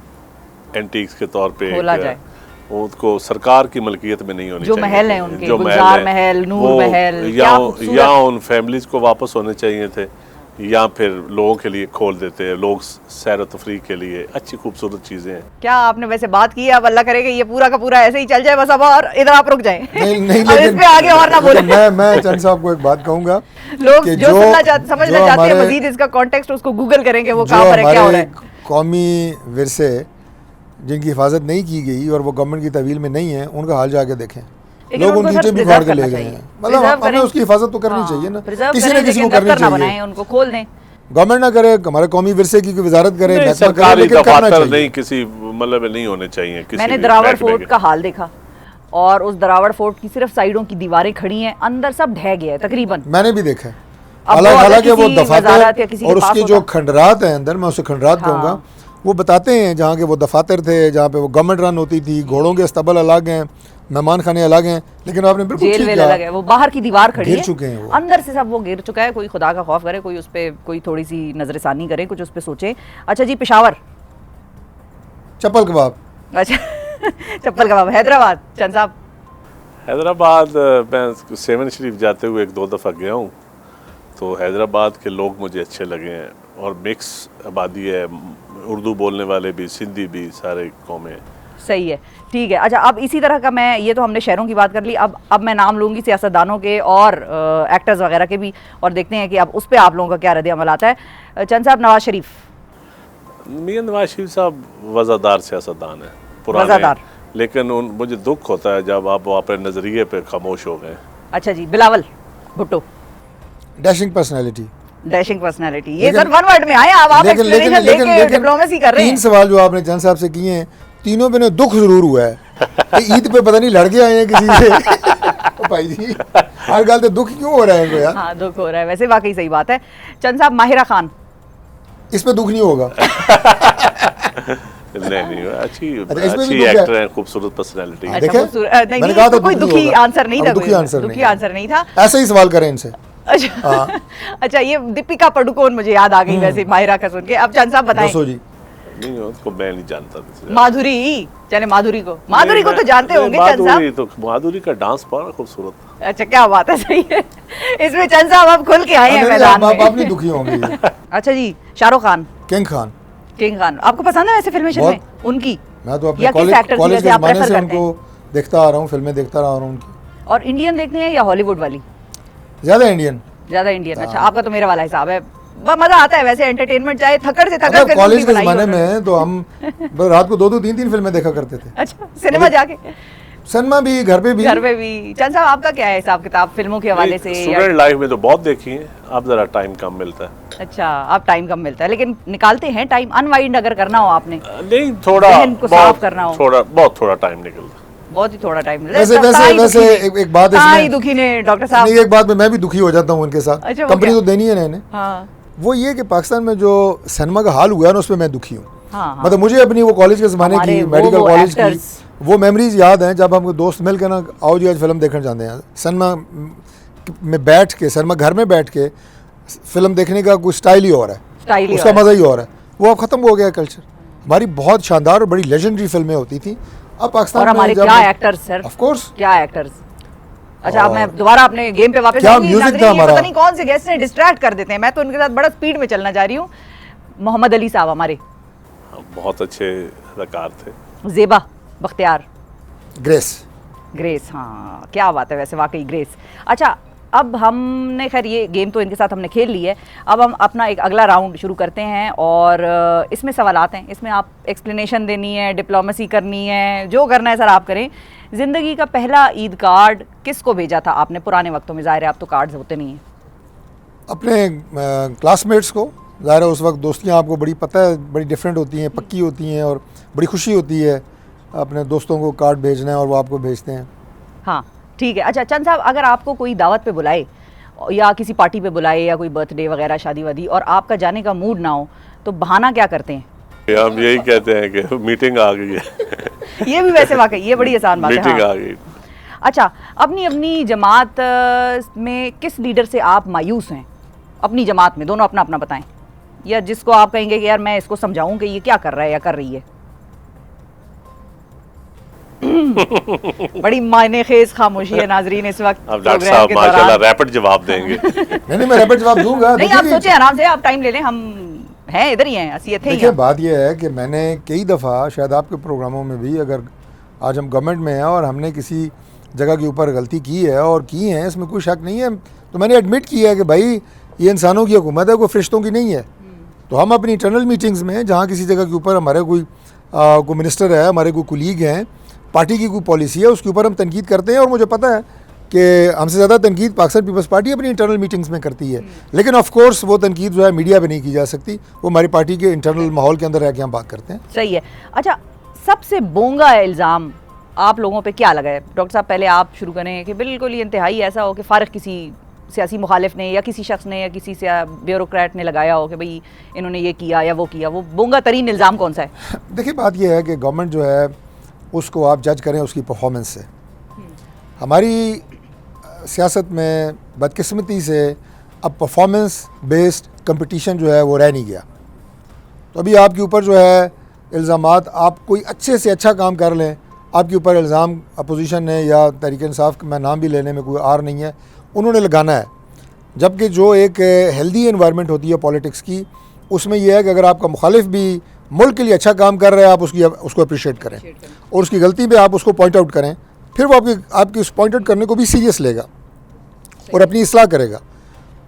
एंटीक्स के तौर पे खोला जाए, उनको सरकार की मलकियत में नहीं होनी जो चाहिए। महल हैं उनके, जो गुलजार महल, नूर वो महल, या क्या खूबसूरत। या उन फैमिलीज को वापस होने चाहिए थे, या फिर लोगों के लिए खोल देते हैं, लोग सैर व तफरीह के लिए। अच्छी खूबसूरत चीज़ें हैं। क्या आपने वैसे बात की है? अब अल्लाह करेगा ये पूरा का पूरा ऐसे ही चल जाए बस, अब और इधर आप रुक जाएं। नहीं अब इस पे आगे और ना बोले। मैं चंद साहब को एक बात कहूँगा, लोग कि जो सुनना चाहते, समझना जो चाहते हैं हमारे- मजीद इसका कॉन्टेक्स्ट उसको गूगल करेंगे, वो जो कहाँ पर है, क्या हो रहा हमारे है। कौमी विरसे जिनकी हिफाजत नहीं की गई और वो गवर्नमेंट की तहवील में नहीं है, उनका हाल जाके देखें। लेकिन लोग उनको उनकी सर नीचे भी preserve फाड़ के ले करना गए चाहिए। हैं। मतलब Preserve हमें करें। उसकी हिफाजत तो करनी चाहिए ना, Preserve किसी करें, न किसी को लेकिन करनी दफ्तर ना चाहिए। बनाएं, उनको खोल दें। गवर्नमेंट ना करे, हमारे कौमी विरसे की कोई वजारत करे, नहीं, महकमा करे, सरकारी लेकिन करना दफातर चाहिए। नहीं, किसी मतलब नहीं होने चाहिए। किसी मैंने भी दरावड़ महकमे फोर्ट के। का हाल देखा, और उस दरावड़ फोर्ट की सिर्फ साइडों की दीवारें खड़ी हैं, अंदर सब ढह गया है तकरीबन। मैंने भी देखा है। अब वो अगर हालांकि वो किसी वजारत या दफातर किसी के और पास उसके होता- जो खंडरात हैं अंदर, मैं उसे खंडरात हाँ। कहूँगा, वो बताते हैं जहाँ के वो दफातर थे, जहाँ पे वो गवर्नमेंट रन होती थी, घोड़ों के अस्तबल अलग हैं, मेहमान खाने अलग हैं, लेकिन आपने बिल्कुल जेल ठीक वेल कहा, अलग है, वो बाहर की दीवार खड़ी गिर है, चुके हैं वो। अंदर से सब वो गिर चुका है। कोई खुदा का खौफ करे, कोई उस पे कोई थोड़ी सी नजरसानी करे, कुछ उस पे सोचे। अच्छा जी, पेशावर। चप्पल कबाब। अच्छा चप्पल कबाब। हैदराबाद, चंद साहब। हैदराबाद मैं सेवन शरीफ जाते हुए 1-2 दफ़ा गया हूँ, तो हैदराबाद के लोग मुझे अच्छे लगे हैं, और मिक्स आबादी है, उर्दू बोलने वाले भी, सिंधी भी, सारे कौमें हैं। सही है, ठीक है। अच्छा, अब इसी तरह का मैं, ये तो हमने शहरों की बात कर ली, अब मैं नाम लूँगी सियासतदानों के और एक्टर्स वगैरह के भी, और देखते हैं कि अब उस पर आप लोगों का क्या रद्द-ए-अमल आता है। चंद साहब, नवाज शरीफ। मियां नवाज शरीफ साहब वज़ादार सियासतदान है, पुराने, वज़ादार। लेकिन मुझे दुख होता है जब आप अपने नज़रिए पे खामोश हो गए। अच्छा जी, Bilawal Bhutto. Dashing personality. Dashing personality, ये सर वन वर्ड में आए। अब आप एक्सप्लेनेशन लेके डिप्लोमेसी कर रहे हैं। 3 सवाल जो आपने चंद साहब से किए हैं, तीनों पे दुख जरूर हुआ है कि ईद पे पता नहीं लड़ के आए हैं किसी से। भाई जी, हर गल तो दुख क्यों हो रहा है इनको यार? हाँ, दुख हो रहा है, वैसे वाकई सही बात है। चंद साहब, माहिरा खान। इस पे दुख नहीं होगा। नहीं, अच्छी इसमें भी दुख है। एक्टर है, खूबसूरत पर्सनैलिटी है। देखें? नहीं, मैंने कहा था कोई दुखी दुखी होगा। आंसर नहीं था, दुखी कोई आंसर दुखी नहीं। आंसर नहीं था। ऐसे ही सवाल करें इनसे। अच्छा अच्छा, ये दीपिका पादुकोण मुझे याद आ गई वैसे माहिरा का सुन के। अब चंद साहब बताएं। दसो जी। नहीं, उसको मैं नहीं जानता। माधुरी, चले माधुरी को तो जानते होंगे चंद साहब। तो माधुरी का डांस बड़ा खूबसूरत। अच्छा, क्या बात है, सही है। इसमें चंद साहब अब खुल के आए हैं मैदान में। आप नहीं दुखी होंगे। अच्छा जी, शाहरुख खान। किंग खान। किंग खान आपको पसंद है वैसे फिल्में शिल्में उनकी? मैं तो अपने या किस कॉलेज actor की के वजह से आप ज़माने prefer से करते उनको देखता आ रहा हूँ, फिल्में देखता रहा हूँ उनकी। और इंडियन देखते हैं या हॉलीवुड वाली? ज़्यादा इंडियन। ज्यादा इंडियन। अच्छा, आपका तो मेरा वाला हिसाब है। मजा आता है वैसे, एंटरटेनमेंट चाहे थकड़ से थकड़ फिल्म कॉलेज भी के बनाई ज़माने हो। में तो हम रात को 2-2 3-3 फिल्में देखा करते थे। अच्छा, सिनेमा जाके? सिनेमा भी, घर पे भी। घर पे भी। चंद साहब, आपका क्या है हिसाब किताब फिल्मों के हवाले से? स्टूडेंट लाइफ में तो बहुत देखी है, अब जरा टाइम कम मिलता है। अच्छा, आप टाइम कम मिलता है, लेकिन निकालते हैं टाइम? अनवाइंड अगर करना हो आपने, नहीं, थोड़ा जहन को साफ करना हो, बहुत थोड़ा टाइम निकलता है। बहुत ही थोड़ा टाइम। वैसे एक बात इसमें दुखी ने डॉक्टर साहब, नहीं, एक बात में मैं भी दुखी हो जाता हूँ उनके साथ। अच्छा, कंपनी तो देनी है ना इन्हें। हाँ वो ये कि पाकिस्तान में जो सिनेमा का हाल हुआ है ना, उस पर मैं दुखी हूँ। हाँ, मतलब मुझे अपनी वो कॉलेज के ज़माने की, मेडिकल कॉलेज की वो मेमोरीज याद हैं, जब हम दोस्त मिल के ना आओ जी आज फिल्म देखने जाते हैं, सिनेमा में बैठ के, सिनेमा घर में बैठ के फिल्म देखने का कोई स्टाइल ही और है, उसका मज़ा ही और है। वो अब ख़त्म हो गया कल्चर। हमारी बहुत शानदार और बड़ी लेजेंडरी फिल्में होती थी। अब पाकिस्तान और हमारे क्या एक्टर्स सर, ऑफ कोर्स क्या एक्टर्स। अच्छा, अब मैं दोबारा अपने गेम पे वापस क्या आऊंगी। म्यूजिक था हमारा। पता नहीं कौन से गेस्ट ने डिस्ट्रैक्ट कर देते हैं, मैं तो उनके साथ बड़ा स्पीड में चलना चाह रही हूँ। मोहम्मद अली साहब हमारे बहुत अच्छे अदाकार थे। ज़ेबा बख्तियार। ग्रेस। हाँ, क्या बात है वैसे, वाकई ग्रेस। अच्छा, अब हमने खैर ये गेम तो इनके साथ हमने खेल ली है, अब हम अपना एक अगला राउंड शुरू करते हैं और इसमें सवालात हैं, इसमें आप एक्सप्लेनेशन देनी है, डिप्लोमेसी करनी है, जो करना है सर आप करें। ज़िंदगी का पहला ईद कार्ड किसको भेजा था आपने पुराने वक्तों में? ज़ाहिर है अब तो कार्ड्स होते नहीं हैं। अपने क्लासमेट्स को। ज़ाहिर है उस वक्त दोस्तियाँ आपको बड़ी पता है बड़ी डिफरेंट होती हैं, पक्की होती हैं, और बड़ी खुशी होती है अपने दोस्तों को कार्ड भेजना है और वो आपको भेजते हैं। हाँ, ठीक है। अच्छा चंद साहब, अगर आपको कोई दावत पे बुलाए या किसी पार्टी पे बुलाए या कोई बर्थडे वगैरह शादी वादी और आपका जाने का मूड ना हो, तो बहाना क्या करते हैं? हम यही कहते हैं कि मीटिंग आ गई है। ये भी वैसे वाकई ये बड़ी आसान बात है। मीटिंग हाँ। आ गई। अच्छा, अपनी जमात में किस लीडर से आप मायूस हैं? अपनी जमात में, दोनों अपना अपना बताएं, या जिसको आप कहेंगे कि यार मैं इसको समझाऊं कि ये क्या कर रहा है या कर रही है। बड़ी मायनेखेज खामोशी है नाजरीन इस वक्त। अब डॉक्टर साहब माशाल्लाह रैपिड जवाब देंगे। नहीं मैं रैपिड जवाब दूंगा। नहीं, आप सोचें आराम से, आप टाइम ले लें, हम हैं इधर ही हैं, असलियत है। देखिए बात यह है कि मैंने कई दफ़ा शायद आपके प्रोग्रामों में भी, अगर आज हम गवर्नमेंट में हैं और हमने किसी जगह के ऊपर गलती की है और की है, इसमें कोई शक नहीं है, तो मैंने एडमिट किया है कि भाई ये इंसानों की हुकूमत है, कोई फरिश्तों की नहीं है। तो हम अपनी इंटरनल मीटिंग्स में जहाँ किसी जगह के ऊपर हमारे कोई मिनिस्टर है, हमारे कोई कुलीग हैं, पार्टी की कोई पॉलिसी है, उसके ऊपर हम तनकीद करते हैं, और मुझे पता है कि हमसे ज़्यादा तनकीद पाकिस्तान पीपल्स पार्टी अपनी इंटरनल मीटिंग्स में करती है। लेकिन ऑफ कोर्स वो तनकीद जो है मीडिया पे नहीं की जा सकती, वो हमारी पार्टी के इंटरनल माहौल के अंदर रह के हम बात करते हैं। सही है। अच्छा, सबसे बोंगा इल्ज़ाम आप लोगों पे क्या लगा है? डॉक्टर साहब पहले आप शुरू करें कि बिल्कुल ही इंतहाई ऐसा हो कि फ़ारिग किसी सियासी मुखालिफ ने या किसी शख्स ने या किसी ब्यूरोक्रेट ने लगाया हो कि भाई इन्होंने ये किया या वो किया, वो बोंगा तरीन इल्ज़ाम कौन सा है? देखिए बात यह है कि गवर्नमेंट जो है उसको आप जज करें उसकी परफॉर्मेंस से। हमारी सियासत में बदकिस्मती से अब परफॉर्मेंस बेस्ड कंपटीशन जो है वो रह नहीं गया। तो अभी आपके ऊपर जो है इल्ज़ामात, आप कोई अच्छे से अच्छा काम कर लें, आपके ऊपर इल्ज़ाम अपोजिशन ने या तहरीक इंसाफ, मैं नाम भी लेने में कोई आर नहीं है, उन्होंने लगाना है। जबकि जो एक हेल्दी एनवायरनमेंट होती है पॉलिटिक्स की, उसमें यह है कि अगर आपका मुखालिफ भी मुल्क के लिए अच्छा काम कर रहा है, आप उसको अप्रिशिएट करें और उसकी गलती पे आप उसको पॉइंट आउट करें, फिर वो आपकी उस पॉइंट आउट करने को भी सीरियस लेगा और अपनी इस्लाह करेगा।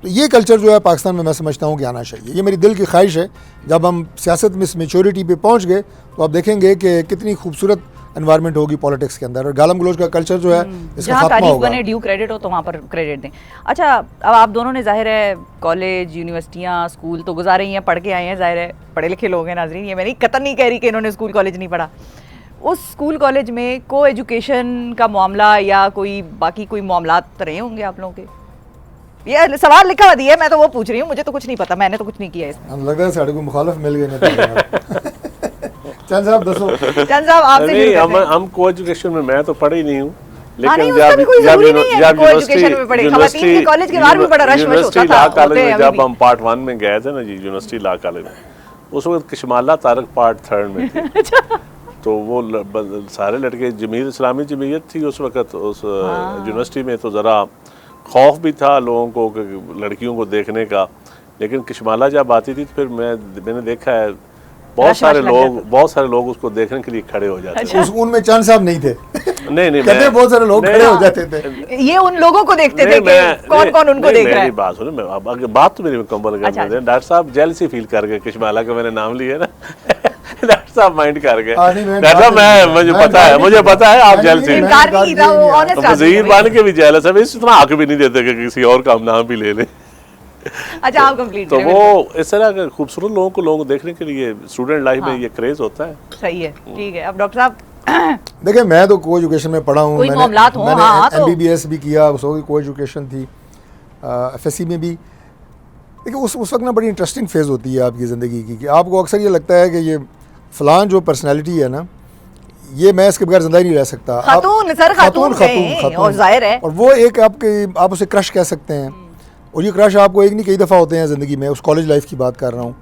तो ये कल्चर जो है पाकिस्तान में मैं समझता हूँ कि आना चाहिए। ये मेरी दिल की ख्वाहिश है। जब हम सियासत में इस मेच्योरिटी पे पहुँच गए तो आप देखेंगे कि कितनी खूबसूरत एनवायरनमेंट होगी पॉलिटिक्स के अंदर, और गालम गलोच का कल्चर जो है इसका जहाँ खात्मा तारीफ होगा। बने, ड्यू क्रेडिट हो तो वहाँ पर क्रेडिट दें। अच्छा, अब आप दोनों ने जाहिर है कॉलेज, यूनिवर्सिटियाँ, स्कूल तो गुजारे ही हैं, पढ़ के आए हैं, जाहिर है पढ़े लिखे लोग हैं नाजरीन। ये मैं नहीं कतई नहीं कह रही कि इन्होंने स्कूल कॉलेज नहीं पढ़ा। उस स्कूल कॉलेज में को एजुकेशन का मामला या कोई बाकी कोई मामलात रहे होंगे आप लोगों के? ये सवाल लिखा हुआ दिया है, मैं तो वो पूछ रही हूँ, मुझे तो कुछ नहीं पता, मैंने तो कुछ नहीं किया इसमें। हम लगता है साढ़े को मुखालफ मिल गए चंद साहब दसो। चंद साहब आपसे शुरू करते हैं। हम को एजुकेशन में मैं तो पढ़ी नहीं हूँ, हाँ, नहीं, लेकिन उसका भी कोई जरूरी नहीं है कि को-एजुकेशन में पढ़े। खवातीन के कॉलेज के बाहर भी बड़ा रश वश होता था। कॉलेज में जब हम पार्ट 1 में गए थे ना जी, यूनिवर्सिटी लॉ कॉलेज में, उस वक्त कशमाला तारक पार्ट 3 में थी। तो वो सारे लड़के, जमीयत इस्लामी जमीयत थी उस वक्त उस यूनिवर्सिटी में, तो ज़रा खौफ भी था लोगों को लड़कियों को देखने का। लेकिन कशमाला जब आती थी तो फिर मैंने देखा है बहुत सारे लोग उसको देखने के लिए खड़े हो जाते थे। उनमें चंद साहब नहीं थे। नहीं कहते बहुत सारे लोग खड़े हो जाते थे। ये उन लोगों को देखते थे कि कौन कौन उनको देख रहा है। बात सुनो, मैं अब आगे बात तो मेरी मुकम्मल करने दें। डॉक्टर साहब जेलसी फील कर गए कशमाला का मैंने नाम लिया ना। डॉक्टर साहब माइंड कर गए। डॉक्टर साहब मुझे पता है आप जेलसी, वजीर बन के भी जेलस है, इतना हक भी नहीं देते कि किसी और का नाम भी ले लें। अच्छा, आप कंप्लीट तो वो इस तरह के खूबसूरत लोगों को देखने के लिए स्टूडेंट लाइफ में ये क्रेज होता है। सही है, ठीक है। अब डॉक्टर साहब देखिए, मैं तो को एजुकेशन में पढ़ा हूँ, मैंने MBBS भी किया, उसकी को एजुकेशन थी, FSC में भी। देखिए उस वक्त ना बड़ी इंटरेस्टिंग फेज़ होती है आपकी ज़िंदगी की, कि आपको अक्सर ये लगता है कि ये फ़लान जो पर्सनैलिटी है ना, ये मैं इसके बगैर ज़िंदा ही नहीं रह सकता। खातून और ज़ाहिर है, और वो एक आप उसे क्रश कह सकते हैं, और ये क्रश आपको एक नहीं कई दफ़ा होते हैं ज़िंदगी में। उस कॉलेज लाइफ की बात कर रहा हूँ।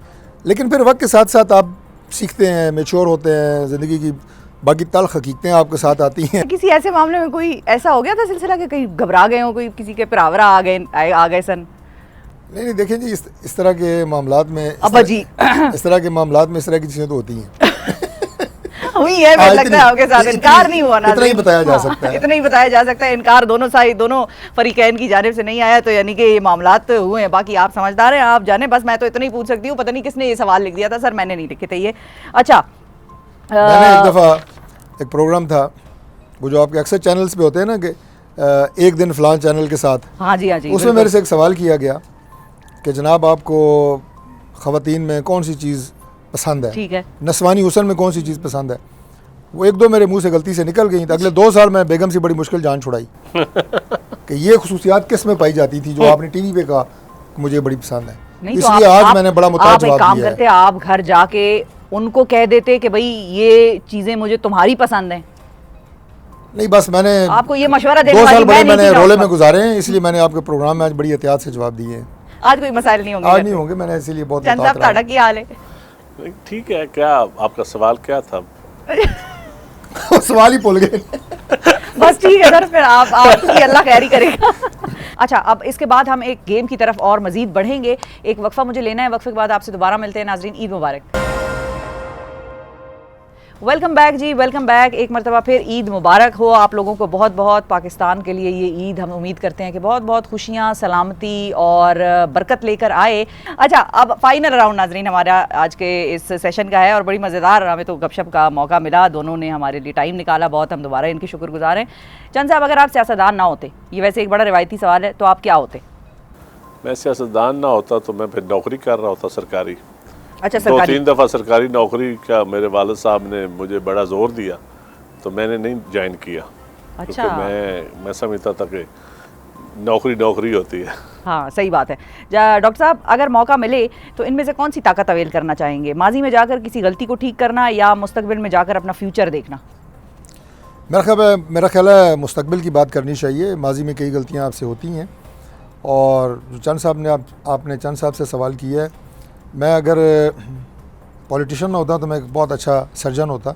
लेकिन फिर वक्त के साथ साथ आप सीखते हैं, मैच्योर होते हैं, ज़िंदगी की बाकी तल्ख हकीकतें आपके सात आती हैं। किसी ऐसे मामले में कोई ऐसा हो गया था सिलसिला कि कहीं घबरा गए हो, कोई किसी के पिरावरा आ गए सन? नहीं, देखें जी, इस तरह के मामलात में इस तरह की चीज़ें तो होती हैं। हुई है, मुझे लगता है आपके साथ। इनकार नहीं हुआ ना, इतना ही बताया जा सकता है। इतना ही बताया जा सकता है। इनकार दोनों फरीकैन की जानिब से नहीं आया, तो यानी कि ये मामलात हुए हैं। बाकी आप समझदार हैं, आप जाने। बस मैं तो इतना ही पूछ सकती हूँ, पता नहीं किसने ये सवाल लिख दिया था। सर, मैंने नहीं लिखे थे ये। अच्छा, मैंने एक दफ़ा एक प्रोग्राम था, वो जो आपके अक्सर चैनल्स पे होते हैं ना, कि एक दिन फलां चैनल के साथ, हाँ जी, उसमें मेरे से एक सवाल किया गया कि जनाब आपको ख़वातीन में कौन सी चीज़ पसंद है, ठीक है, नस्वानी हुस्न में कौन सी चीज़ पसंद है। वो एक दो मेरे मुंह से गलती से निकल गई। तो अगले 2 साल मैं बेगम से बड़ी मुश्किल जान छुड़ाई कि ये खुसूसियात किस में पाई जाती थी जो आपने टीवी पे कहा मुझे बड़ी पसंद है। इसलिए आज मैंने बड़ा मुताज जवाब दिया है। आप घर जाके उनको कह देते कि भाई ये चीज़ें मुझे तुम्हारी पसंद हैं? नहीं, बस मैंने आपको ये मशवरा देने 2 साल बड़े मैंने रोले में गुजारे हैं, इसलिए मैंने आपके प्रोग्राम में आज बड़ी एहतियात से जवाब दिए हैं। आज कोई मसाइल नहीं होंगे? आज नहीं होंगे, मैंने इसीलिए बहुत की हाल है। ठीक है, क्या आपका सवाल क्या था? सवाल ही भूल गए। बस ठीक है सर, फिर आपकी अल्लाह खैरी करेगा। अच्छा, अब इसके बाद हम एक गेम की तरफ और मजीद बढ़ेंगे। एक वक्फा मुझे लेना है, वक्फे के बाद आपसे दोबारा मिलते हैं। नाजरीन, ईद मुबारक। वेलकम बैक जी, वेलकम बैक। एक मरतबा फिर ईद मुबारक हो आप लोगों को। बहुत बहुत पाकिस्तान के लिए ये ईद हम उम्मीद करते हैं कि बहुत बहुत खुशियाँ, सलामती और बरकत लेकर आए। अच्छा, अब फाइनल राउंड नाजरीन हमारा आज के इस सेशन का है, और बड़ी मज़ेदार हमें तो गपशप का मौका मिला। दोनों ने हमारे लिए टाइम निकाला, बहुत हम दोबारा इनके शुक्रगुजार हैं। चंद साहब, अगर आप सियासतदान ना होते, ये वैसे एक बड़ा रिवायती सवाल है, तो आप क्या होते? मैं सियासतदान ना होता तो मैं फिर नौकरी कर रहा होता सरकारी। अच्छा, सरकारी। 2-3 दफ़ा सरकारी नौकरी का मेरे वालिद साहब ने मुझे बड़ा ज़ोर दिया, तो मैंने नहीं ज्वाइन किया। अच्छा, मैं समझता था कि नौकरी होती है। हाँ, सही बात है। डॉक्टर साहब, अगर मौका मिले तो इनमें से कौन सी ताकत अवेल करना चाहेंगे? माजी में जाकर किसी गलती को ठीक करना, या मुस्तकबिल में जाकर अपना फ्यूचर देखना? मेरा ख्याल है मुस्तकबिल की बात करनी चाहिए। माजी में कई गलतियाँ आपसे होती हैं, और जो चंद साहब ने आपने चंद साहब से सवाल किया है, मैं अगर पॉलिटिशियन ना होता तो मैं एक बहुत अच्छा सर्जन होता,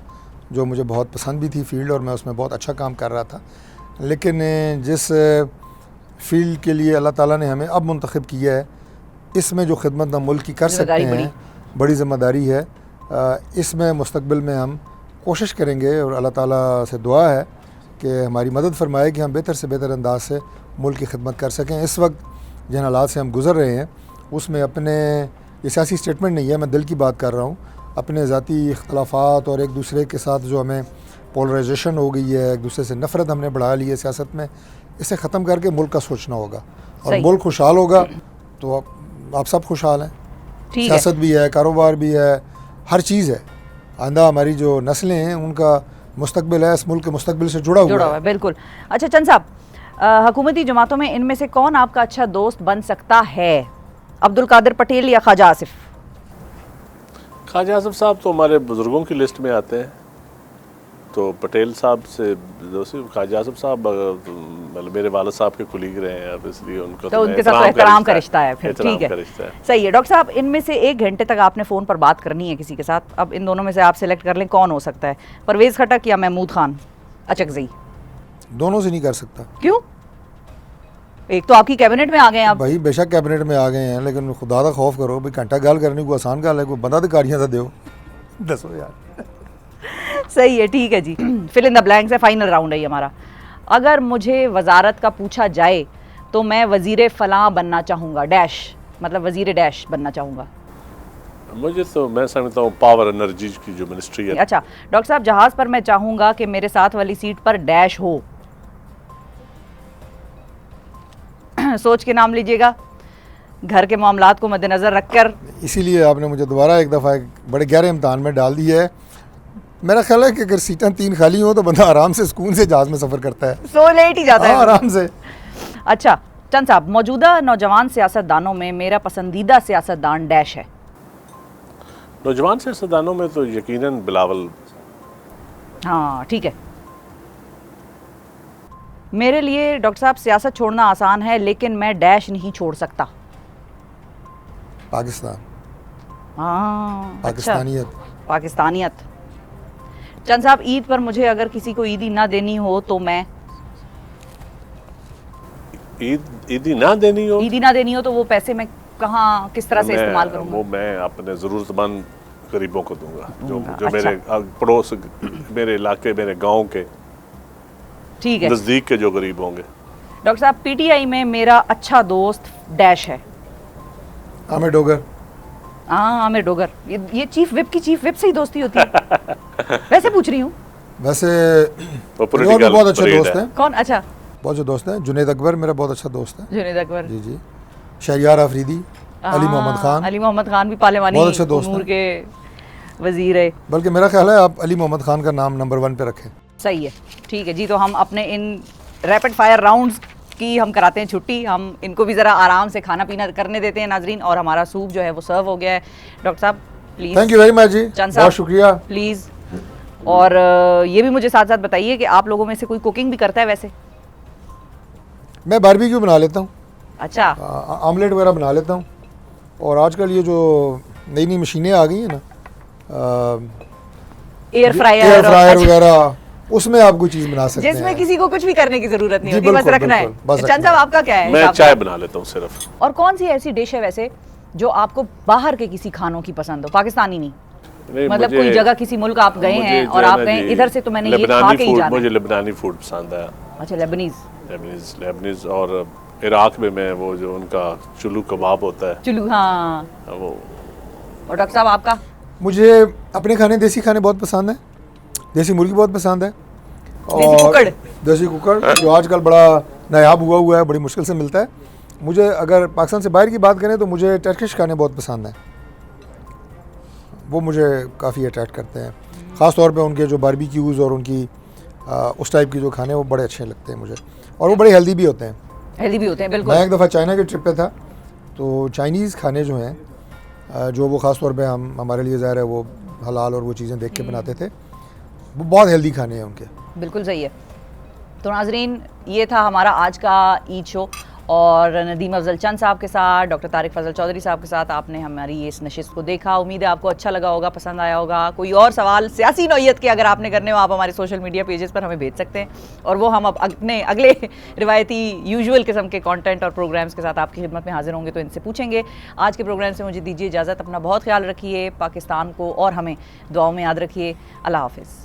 जो मुझे बहुत पसंद भी थी फील्ड, और मैं उसमें बहुत अच्छा काम कर रहा था। लेकिन जिस फील्ड के लिए अल्लाह ताला ने हमें अब मुंतखब किया है, इसमें जो खिदमत हम मुल्क की कर सकते हैं, बड़ी ज़िम्मेदारी है। इसमें मुस्तकबिल में हम कोशिश करेंगे और अल्लाह ताला से दुआ है कि हमारी मदद फरमाए कि हम बेहतर से बेहतर अंदाज से मुल्क की खिदमत कर सकें। इस वक्त जिन हालात से हम गुज़र रहे हैं उसमें अपने, ये सियासी स्टेटमेंट नहीं है, मैं दिल की बात कर रहा हूँ, अपने ज़ाती इख्तलाफात और एक दूसरे के साथ जो हमें पोलराइजेशन हो गई है, एक दूसरे से नफ़रत हमने बढ़ा ली है सियासत में, इसे ख़त्म करके मुल्क का सोचना होगा। और मुल्क खुशहाल होगा तो आप सब खुशहाल हैं। सियासत भी है, कारोबार भी है, हर चीज़ है। आइंदा हमारी जो नस्लें हैं उनका मुस्तकबिल है, इस मुल्क के मुस्तकबिल से जुड़ा हुआ है। बिल्कुल। अच्छा चंद साहब, हुकूमती जमातों में इनमें से कौन आपका अच्छा दोस्त बन सकता है? अब्दुल कादिर पटेल या ख्वाजा आसिफ? ख्वाजा आसिफ साहब तो हमारे बुज़ुर्गों की लिस्ट में आते हैं, तो पटेल साहब से दोस्ती। ख्वाजा आसिफ साहब मतलब मेरे वालिद साहब के कुलीग रहे हैं, अब इसलिए उनको तो उनके साथ एहतराम का रिश्ता है फिर। ठीक है, सही है। डॉक्टर साहब, इनमें से 1 घंटे तक आपने फ़ोन पर बात करनी है किसी के साथ, अब इन दोनों में से आप सिलेक्ट कर लें कौन हो सकता है, परवेज़ खटक या महमूद खान अचकज़ई? दोनों से नहीं कर सकता। क्यों? एक तो आपकी कैबिनेट में आ गए आप। भाई बेशक कैबिनेट में आ गए हैं, लेकिन खुदा का खौफ करो भाई, घंटा गाल करने को आसान गाल है, कोई बंदा अधिकारियाँ था दो दसो यार। सही है, ठीक है जी। फिल इन द ब्लैंक्स है, फाइनल राउंड है ये हमारा। अगर मुझे वजारत का पूछा जाए तो मैं वजीर फलां बनना चाहूँगा, डैश, मतलब वजीर डैश बनना चाहूँगा। मुझे तो, मैं समझता हूँ पावर एनर्जी की जो मिनिस्ट्री है। अच्छा डॉक्टर साहब, जहाज़ पर मैं चाहूँगा कि मेरे साथ वाली सीट पर डैश हो। सोच के नाम लीजिएगा, घर के मामलात को मद्देनज़र रखकर। इसीलिए आपने मुझे दोबारा एक दफ़ा एक बड़े गहरे इम्तहान में डाल दिया है। मेरा ख्याल है कि अगर सीटें 3 खाली हो तो बंदा आराम से सुकून से जहाज़ में सफ़र करता है, सो लेट ही जाता है आराम से। अच्छा चंद साहब, मौजूदा नौजवान सियासतदानों में मेरा पसंदीदा सियासतदान डैश है। नौजवान सियासतदानों में तो यकीनन बिलावल। हाँ ठीक है। मेरे लिए डॉक्टर साहब सियासत छोड़ना आसान है, लेकिन मैं डैश नहीं छोड़ सकता। पाकिस्तान। हाँ, पाकिस्तानियत। अच्छा, पाकिस्तानियत। चंद साहब, ईद पर मुझे अगर किसी को ईदी ना देनी हो तो मैं ईदी ना देनी हो तो वो पैसे मैं कहाँ, किस तरह से इस्तेमाल करूँगा? वो मैं अपने ज़रूरतमंद गरीबों को दूंगा, जो अच्छा। मेरे पड़ोस, मेरे इलाके, मेरे गांव के, ठीक है, नज़दीक के जो गरीब होंगे। डॉक्टर साहब, पीटीआई में मेरा अच्छा दोस्त डैश है। आमिर डोगर। हाँ, आमिर डोगर। ये चीफ विप से ही दोस्ती होती है। वैसे पूछ रही हूँ। वैसे वो बहुत अच्छे दोस्त हैं। कौन? अच्छा, बहुत अच्छे दोस्त हैं। जुनैद अकबर मेरा बहुत अच्छा दोस्त है। जुनैद अकबर, जी जी। शहरियार अफरीदी, अली मोहम्मद खान भी पार्लिमानी बहुत अच्छे दोस्त हैं, के वजीर है। बल्कि मेरा ख्याल है आप अली मोहम्मद खान का नाम नंबर 1 पे रखें। सही है, ठीक है जी। तो हम अपने इन रैपिड फायर राउंड्स की हम कराते हैं छुट्टी, हम इनको भी ज़रा आराम से खाना पीना करने देते हैं नाजरीन, और हमारा सूप जो है वो सर्व हो गया है। डॉक्टर साहब please. Thank you very much जी, बहुत शुक्रिया प्लीज़। और ये भी मुझे साथ साथ बताइए कि आप लोगों में से कोई कुकिंग भी करता है? वैसे मैं बारबेक्यू बना लेता हूँ। अच्छा। आमलेट वगैरह बना लेता हूँ। और आजकल ये जो नई नई मशीनें आ गई हैं ना, एयर फ्रायर वगैरह, उसमें आप कोई चीज़ बना सकते हैं, जिसमें किसी को कुछ भी करने की जरूरत नहीं होती, बस रखना है। चंद साहब आपका क्या है? मैं चाय बना लेता हूँ सिर्फ। और कौन सी ऐसी डिश है वैसे जो आपको बाहर के किसी खानों की पसंद हो, पाकिस्तानी नहीं, मतलब कोई जगह किसी मुल्क आप गए हैं और आप गए इधर से तो मैंने ये खा के ही जाना है। मुझे लेबनानी फूड पसंद है। अच्छा, लेबनीज। और इराक में मैं वो जो उनका चुलू कबाब होता है, चुलू, हाँ वो। और डॉक्टर साहब आपका? मुझे अपने खाने, देसी खाने बहुत पसंद है। देसी मुर्गी बहुत पसंद है, और देसी कुकड़ जो आजकल बड़ा नायाब हुआ है, बड़ी मुश्किल से मिलता है। मुझे अगर पाकिस्तान से बाहर की बात करें तो मुझे टर्किश खाने बहुत पसंद हैं, वो मुझे काफ़ी अट्रैक्ट करते हैं। ख़ास तौर पे उनके जो बारबेक्यूज़ और उनकी उस टाइप की जो खाने वो बड़े अच्छे लगते हैं मुझे, और वो बड़े हेल्दी भी होते हैं। बिल्कुल। मैं एक दफ़ा चाइना के ट्रिप पे था, तो चाइनीज़ खाने जो हैं जो वो ख़ास तौर पे हमारे लिए ज़ाहिर है वो हलाल और वो चीज़ें देख के बनाते थे, वो बहुत हेल्दी खाने हैं उनके। बिल्कुल सही है। तो नाजरीन, ये था हमारा आज का ईद शो, और नदीम अफजल चंद साहब के साथ, डॉक्टर तारिक फजल चौधरी साहब के साथ आपने हमारी इस नशिस्त को देखा। उम्मीद है आपको अच्छा लगा होगा, पसंद आया होगा। कोई और सवाल सियासी नौयत के अगर आपने करने हो, आप हमारे सोशल मीडिया पेजेस पर हमें भेज सकते हैं और वो हम अब अपने अगले रिवायती यूजुअल किस्म के कंटेंट और प्रोग्राम्स के साथ आपकी खिदमत में हाजिर होंगे तो इनसे पूछेंगे। आज के प्रोग्राम से मुझे दीजिए इजाज़त। अपना बहुत ख्याल रखिए, पाकिस्तान को और हमें दुआओं में याद रखिए। अल्लाह हाफिज़।